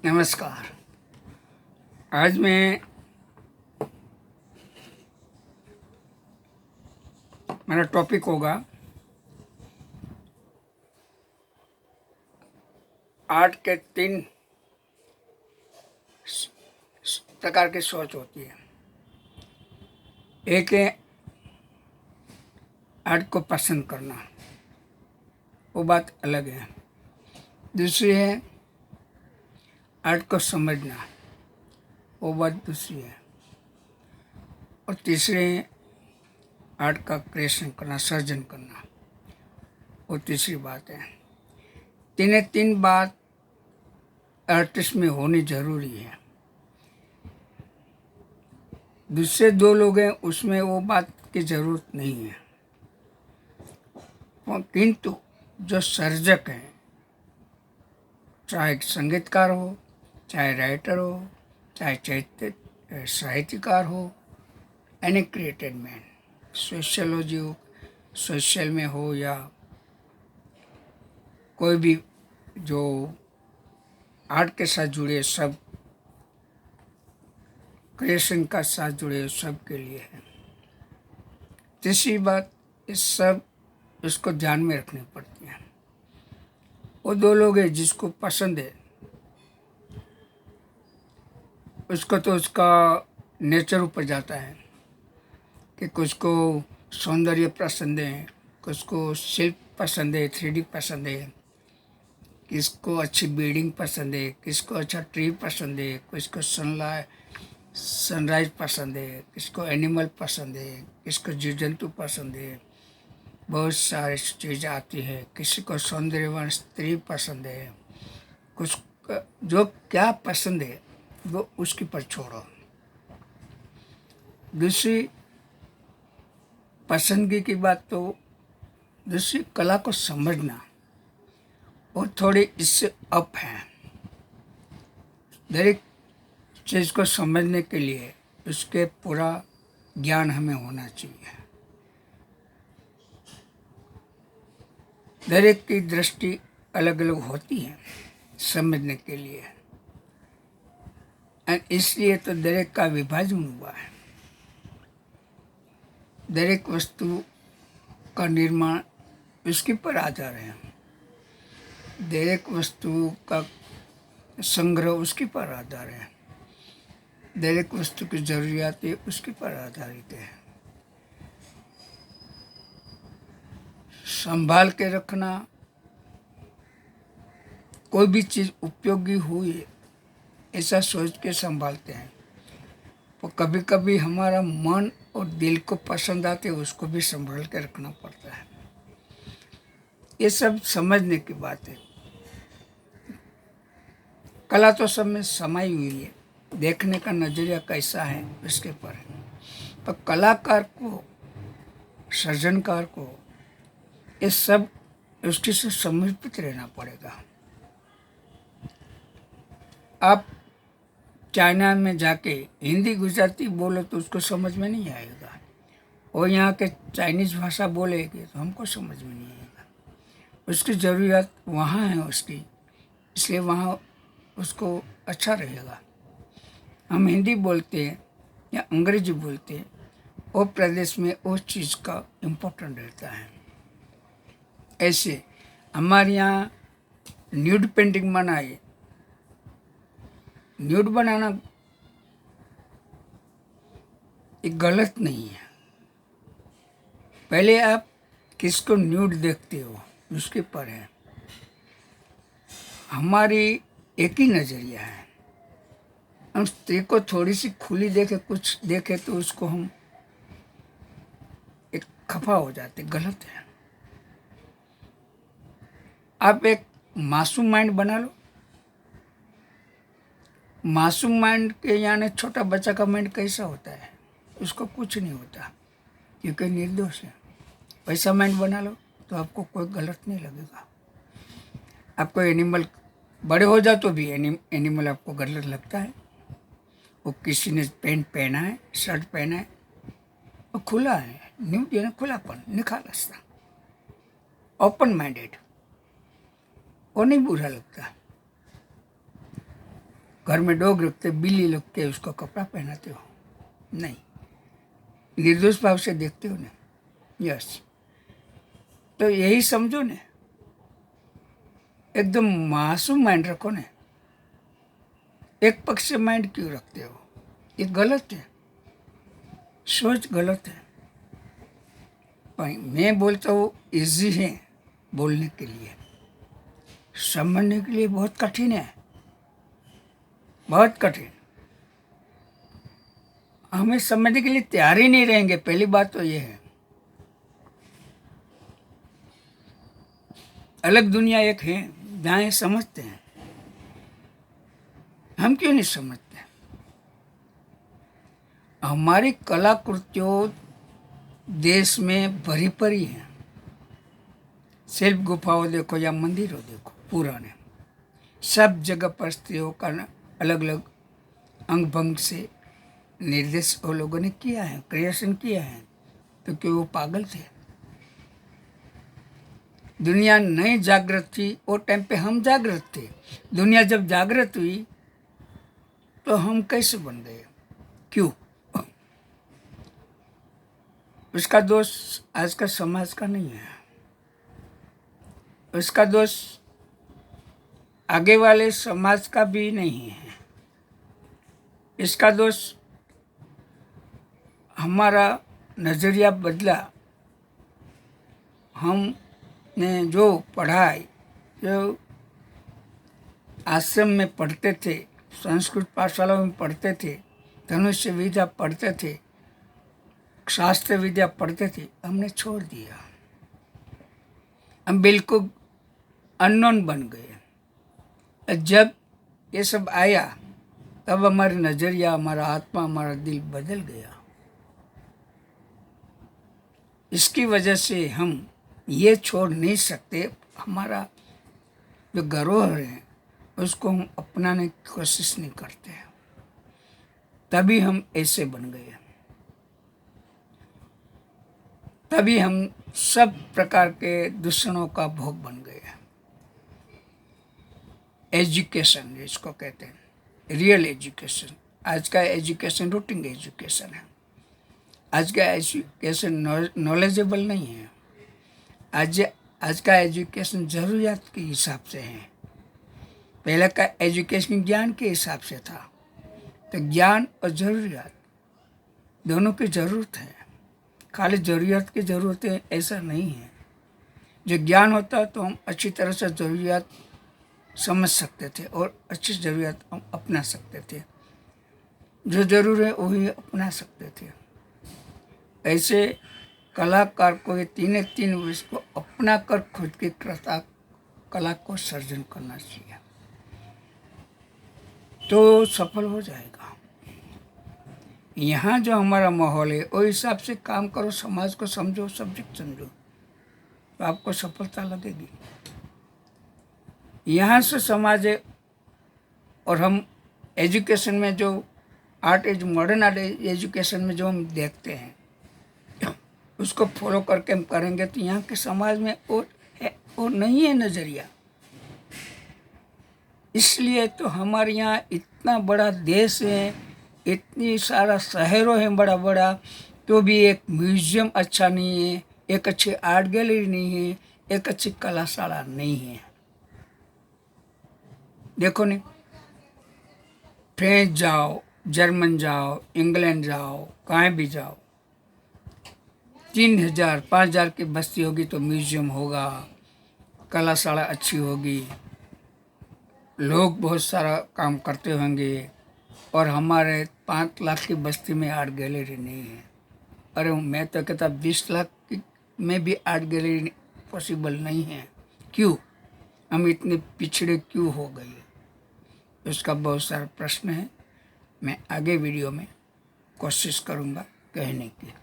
नमस्कार। आज मैं मेरा टॉपिक होगा आर्ट के 3 प्रकार की सोच होती है। एक है आर्ट को पसंद करना, वो बात अलग है। दूसरी है आर्ट को समझना, वो बात दूसरी है। और तीसरी है आर्ट का क्रिएशन करना, सर्जन करना, वो तीसरी बात है। तीन बात आर्टिस्ट में होनी जरूरी है। दूसरे 2 लोग हैं, उसमें वो बात की ज़रूरत नहीं है। किंतु जो सर्जक है, चाहे संगीतकार हो, चाहे राइटर हो, चाहे साहित्यकार हो, एनी क्रिएटेड मैन, सोशियोलॉजी हो, सोशल में हो, या कोई भी जो आर्ट के साथ जुड़े, सब क्रिएशन का साथ जुड़े, सब के लिए है। तीसरी बात, इसको ध्यान में रखनी पड़ती है। वो 2 लोग हैं, जिसको पसंद है उसको तो उसका नेचर ऊपर जाता है कि कुछ को सौंदर्य पसंद है, कुछ को शिल्प पसंद है, 3D पसंद है, किसको अच्छी बिल्डिंग पसंद है, किसको अच्छा ट्री पसंद है, किसको सनराइज पसंद है, किसको एनिमल पसंद है, किसको जीव जंतु पसंद है। बहुत सारी चीज़ आती है। किसी को सौंदर्यवान स्त्री पसंद है। कुछ जो क्या पसंद है वो उसकी पर छोड़ो। दूसरी पसंदगी की बात, तो दूसरी कला को समझना, वो थोड़ी इससे अप है। दरेक चीज़ को समझने के लिए उसके पूरा ज्ञान हमें होना चाहिए। दरेक की दृष्टि अलग अलग होती है समझने के लिए, और इसलिए तो दरेक का विभाजन हुआ है। दरेक वस्तु का निर्माण उसके पर आधार है। दरेक वस्तु का संग्रह उसके पर आधार है। दरेक वस्तु की जरूरियातें उसके पर आधारित है। संभाल के रखना, कोई भी चीज़ उपयोगी हुई ऐसा सोच के संभालते हैं। तो कभी कभी हमारा मन और दिल को पसंद आते, उसको भी संभाल के रखना पड़ता है। ये सब समझने की बात है। कला तो सब में समाई हुई है, देखने का नजरिया कैसा है उसके पर है। तो कलाकार को, सृजनकार को ये सब उसके से समर्पित रहना पड़ेगा। आप चाइना में जाके हिंदी गुजराती बोलो तो उसको समझ में नहीं आएगा। और यहाँ के चाइनीज़ भाषा बोलेगी तो हमको समझ में नहीं आएगा। उसकी ज़रूरत वहाँ है उसकी, इसलिए वहाँ उसको अच्छा रहेगा। हम हिंदी बोलते हैं या अंग्रेजी बोलते हैं, वो प्रदेश में उस चीज़ का इम्पोर्टेंट रहता है। ऐसे हमारे यहाँ न्यूड पेंटिंग बनाए, न्यूड बनाना एक गलत नहीं है। पहले आप किसको न्यूड देखते हो उसके पर है। हमारी एक ही नज़रिया है। हम स्त्री को थोड़ी सी खुली देखे, कुछ देखे तो उसको हम एक खफा हो जाते, गलत है। आप एक मासूम माइंड बना लो। मासूम माइंड के यानी छोटा बच्चा का माइंड कैसा होता है, उसको कुछ नहीं होता क्योंकि निर्दोष है। वैसा माइंड बना लो तो आपको कोई गलत नहीं लगेगा। आपको एनिमल बड़े हो जाओ तो भी एनिमल आपको गलत लगता है। वो किसी ने पैंट पहना है, शर्ट पहना है, वो खुला है, न्यूड यानी खुलापन, निखालसता, ओपन माइंडेड, वो नहीं बुरा लगता। घर में डॉग रखते, बिल्ली रख के उसको कपड़ा पहनाते हो? नहीं, निर्दोष भाव से देखते हो ना। यस, तो यही समझो ने, एकदम मासूम माइंड रखो ने। एक पक्ष से माइंड क्यों रखते हो? ये गलत है, सोच गलत है। पर मैं बोलता हूँ इजी है बोलने के लिए, समझने के लिए बहुत कठिन है, बहुत कठिन। हमें समझने के लिए तैयार ही नहीं रहेंगे, पहली बात तो ये है। अलग दुनिया एक है जहाँ ये समझते हैं, हम क्यों नहीं समझते? हमारी कलाकृतियों देश में भरी पड़ी हैं। शिल्प गुफाओं देखो या मंदिरों देखो, पुराने सब जगह पर स्त्रियों का अलग अलग अंग भंग से निर्देश वो लोगों ने किया है, क्रिएशन किया है। तो क्यों वो पागल थे? दुनिया नहीं जागृत थी, वो टाइम पे हम जागृत थे। दुनिया जब जागृत हुई तो हम कैसे बन गए? क्यों? उसका दोष आज का समाज का नहीं है, उसका दोष आगे वाले समाज का भी नहीं है। इसका दोष हमारा नज़रिया बदला। हमने जो पढ़ाई, जो आश्रम में पढ़ते थे, संस्कृत पाठशालाओं में पढ़ते थे, धनुष्य विद्या पढ़ते थे, शास्त्र विद्या पढ़ते थे, हमने छोड़ दिया। हम बिल्कुल अननोन बन गए। जब ये सब आया तब हमारा नज़रिया, हमारा आत्मा, हमारा दिल बदल गया। इसकी वजह से हम ये छोड़ नहीं सकते। हमारा जो धरोहर है उसको हम अपनाने की कोशिश नहीं करते, तभी हम ऐसे बन गए। तभी हम सब प्रकार के दूषणों का भोग बन गए। एजुकेशन इसको कहते हैं, रियल एजुकेशन। आज का एजुकेशन रूटीन एजुकेशन है। आज का एजुकेशन नॉलेजेबल नहीं है। आज का एजुकेशन ज़रूरियात के हिसाब से है। पहले का एजुकेशन ज्ञान के हिसाब से था। तो ज्ञान और ज़रूरियात दोनों की ज़रूरत है। खाली ज़रूरियात की ज़रूरत है ऐसा नहीं है। जो ज्ञान होता तो हम अच्छी तरह से ज़रूरियात समझ सकते थे और अच्छी ज़रूरियात हम अपना सकते थे। जो ज़रूर है वही अपना सकते थे। ऐसे कलाकार को ये तीन विषय को अपना कर खुद की कला को सर्जन करना चाहिए, तो सफल हो जाएगा। यहाँ जो हमारा माहौल है वो हिसाब से काम करो, समाज को समझो, सब्जेक्ट समझो, तो आपको सफलता लगेगी। यहाँ से समाज है और हम एजुकेशन में जो मॉडर्न आर्ट एजुकेशन में जो हम देखते हैं उसको फॉलो करके हम करेंगे तो यहाँ के समाज में और नहीं है नज़रिया। इसलिए तो हमारे यहाँ इतना बड़ा देश है, इतनी सारा शहरों है बड़ा बड़ा, तो भी एक म्यूजियम अच्छा नहीं है, एक अच्छी आर्ट गैलरी नहीं है, एक अच्छी कलाशाला नहीं है। देखो नहीं, फ्रांस जाओ, जर्मन जाओ, इंग्लैंड जाओ, कहीं भी जाओ, 3000 5000 की बस्ती होगी तो म्यूजियम होगा, कलाशाला अच्छी होगी, लोग बहुत सारा काम करते होंगे। और हमारे 5 लाख की बस्ती में आर्ट गैलरी नहीं है। अरे मैं तो कहता 20 लाख में भी आर्ट गैलरी पॉसिबल नहीं है। क्यों? हम इतने पिछड़े क्यों हो गए? उसका बहुत सारा प्रश्न है। मैं आगे वीडियो में कोशिश करूँगा कहने की।